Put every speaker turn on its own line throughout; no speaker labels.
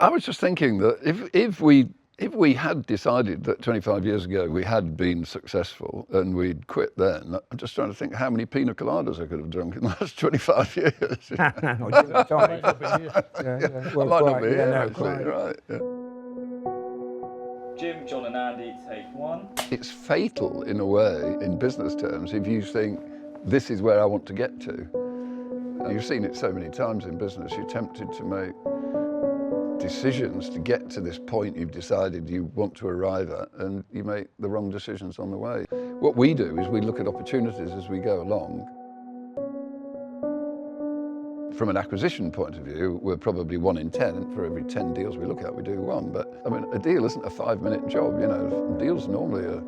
I was just thinking that if we had decided that 25 years ago we had been successful and we'd quit then, I'm just trying to think how many pina coladas I could have drunk in the last 25 years.
I might not be here, actually,
right. Yeah.
Jim, John and Andy, take one.
It's fatal in a way, in business terms, if you think, this is where I want to get to. You've seen it so many times in business, you're tempted to make decisions to get to this point you've decided you want to arrive at, and you make the wrong decisions on the way. What we do is we look at opportunities as we go along. From an acquisition point of view, we're probably 1 in 10. For every 10 deals we look at, we do one. But I mean, a deal isn't a 5-minute job. You know, deals normally a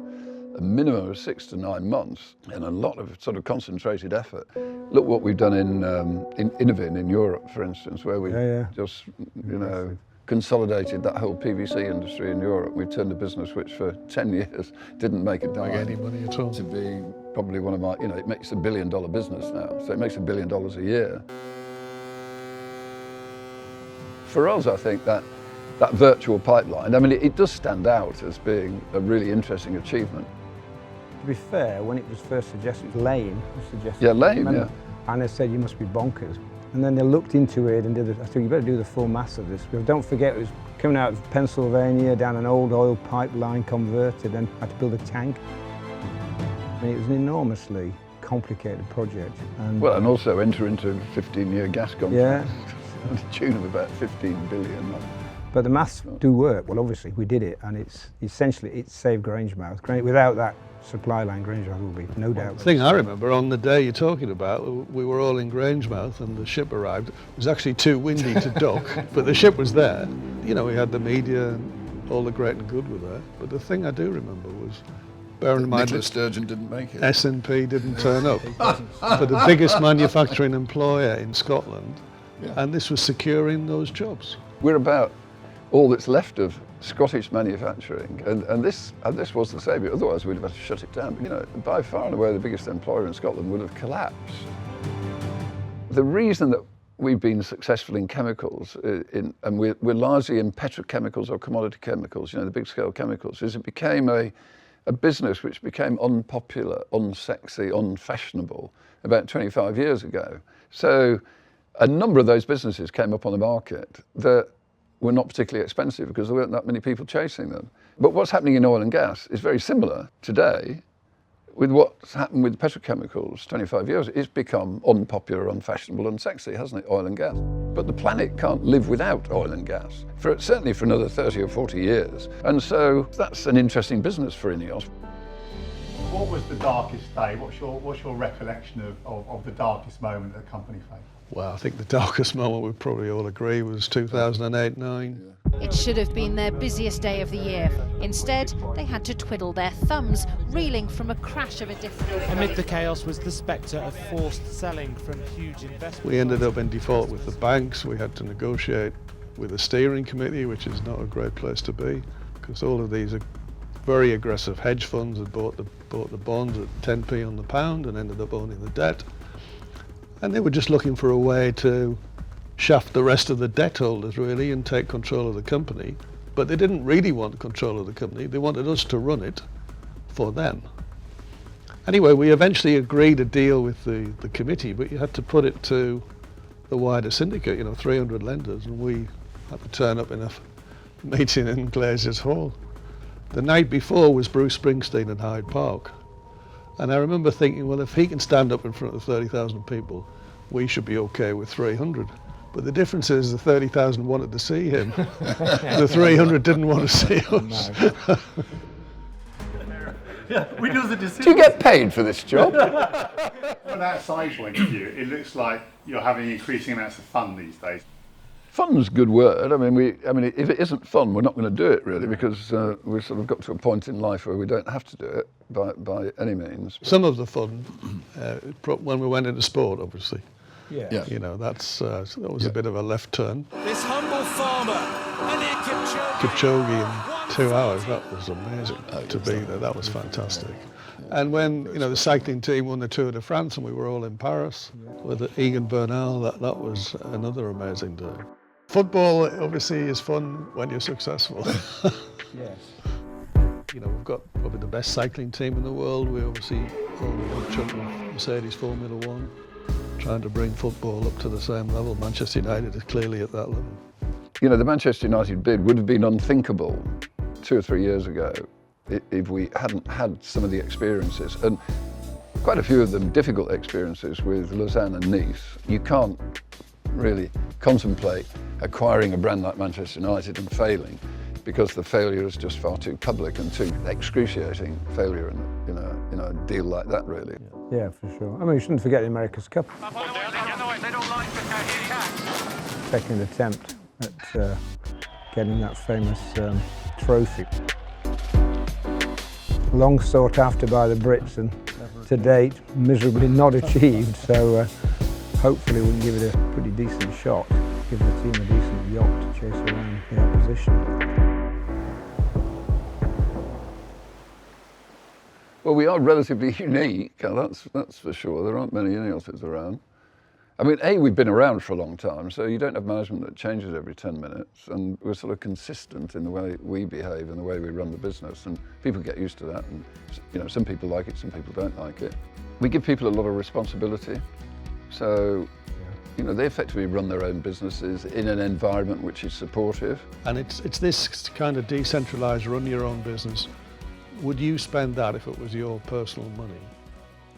minimum of 6 to 9 months and a lot of sort of concentrated effort. Look what we've done in INTV in Europe, for instance, where we just, you know, consolidated that whole PVC industry in Europe. We've turned a business which for 10 years didn't make a dime.
Any money at all.
To be probably one of my, you know, it makes $1 billion business now. So it makes $1 billion a year. For us, I think that virtual pipeline, I mean, it does stand out as being a really interesting achievement.
To be fair, when it was first suggested, Lane suggested.
Yeah, Lane, yeah.
And they said, you must be bonkers. And then they looked into it and I said, you better do the full mass of this. Because don't forget, it was coming out of Pennsylvania down an old oil pipeline converted and had to build a tank. I mean, it was an enormously complicated project. And
well, and also enter into 15-year gas contracts.
Yeah.
To the tune of about 15 billion.
But the maths do work. Well, obviously we did it, and it's essentially it saved Grangemouth. Without that supply line, Grangemouth will be no doubt.
The thing I remember on the day you're talking about, we were all in Grangemouth and the ship arrived. It was actually too windy to dock, but the ship was there. You know, we had the media and all the great and good were there. But the thing I do remember was, bearing in mind
Nicola Sturgeon didn't make it.
S&P didn't turn up. For the biggest manufacturing employer in Scotland. Yeah. And this was securing those jobs.
We're about all that's left of Scottish manufacturing, and this was the saviour. Otherwise, we'd have had to shut it down. But, you know, by far and away, the biggest employer in Scotland would have collapsed. The reason that we've been successful in chemicals, and we're largely in petrochemicals or commodity chemicals, you know, the big-scale chemicals, is it became a business which became unpopular, unsexy, unfashionable about 25 years ago. So a number of those businesses came up on the market that were not particularly expensive because there weren't that many people chasing them. But what's happening in oil and gas is very similar today with what's happened with petrochemicals 25 years. It's become unpopular, unfashionable, unsexy, hasn't it, oil and gas? But the planet can't live without oil and gas, certainly for another 30 or 40 years. And so that's an interesting business for INEOS.
What was the darkest day? What's your recollection of the darkest moment that the company faced?
Well, I think the darkest moment, we probably all agree, was 2008-9.
It should have been their busiest day of the year. Instead, they had to twiddle their thumbs, reeling from a crash of a different...
Amid the chaos was the spectre of forced selling from huge investments.
We ended up in default with the banks. We had to negotiate with the steering committee, which is not a great place to be, because all of these are very aggressive hedge funds had bought the bonds at 10p on the pound and ended up owning the debt. And they were just looking for a way to shaft the rest of the debt holders, really, and take control of the company. But they didn't really want control of the company. They wanted us to run it for them. Anyway, we eventually agreed a deal with the committee, but you had to put it to the wider syndicate, you know, 300 lenders, and we had to turn up in a meeting in Glazier's Hall. The night before was Bruce Springsteen in Hyde Park. And I remember thinking, well, if he can stand up in front of 30,000 people, we should be okay with 300. But the difference is the 30,000 wanted to see him. The 300 didn't want to see us.
Do you get paid for this job?
From an outside point of view, it looks like you're having increasing amounts of fun these days.
Fun's a good word. I mean, if it isn't fun, we're not going to do it really, because we've sort of got to a point in life where we don't have to do it by any means.
Some of the fun, when we went into sport, obviously.
Yeah.
You know, that was a bit of a left turn.
This humble farmer,
Kipchoge in 2 hours, that was amazing to be there. That was fantastic. And when, you know, the cycling team won the Tour de France and we were all in Paris with Egan Bernal, that was another amazing day. Football obviously is fun when you're successful.
Yes.
You know, we've got probably the best cycling team in the world. We obviously own a big chunk of Mercedes Formula One, trying to bring football up to the same level. Manchester United is clearly at that level.
You know, the Manchester United bid would have been unthinkable 2 or 3 years ago if we hadn't had some of the experiences, and quite a few of them difficult experiences with Lausanne and Nice. You can't really contemplate acquiring a brand like Manchester United and failing, because the failure is just far too public and too excruciating failure in a deal like that, really.
Yeah, for sure. I mean, you shouldn't forget the America's Cup. Second attempt at getting that famous trophy. Long sought after by the Brits and to date miserably not achieved, so hopefully we can give it a pretty decent shot, give the team a decent yacht to chase around the opposition.
Well, we are relatively unique, that's for sure. There aren't many INEOSs around. I mean, we've been around for a long time, so you don't have management that changes every 10 minutes, and we're sort of consistent in the way we behave and the way we run the business, and people get used to that, and you know, some people like it, some people don't like it. We give people a lot of responsibility, so you know, they effectively run their own businesses in an environment which is supportive.
And it's this kind of decentralised, run your own business. Would you spend that if it was your personal money?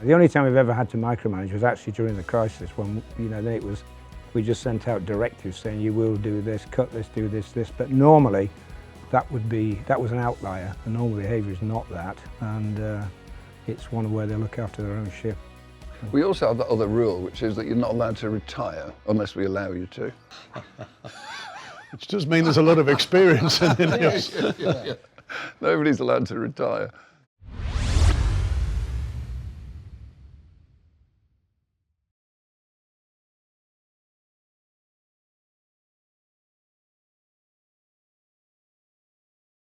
The only time we've ever had to micromanage was actually during the crisis, when, you know, then it was, we just sent out directives saying you will do this, cut this, do this, but normally that was an outlier. The normal behaviour is not that, and it's one where they look after their own ship.
We also have that other rule, which is that you're not allowed to retire unless we allow you to.
Which does mean there's a lot of experience in INEOS.
Nobody's allowed to retire.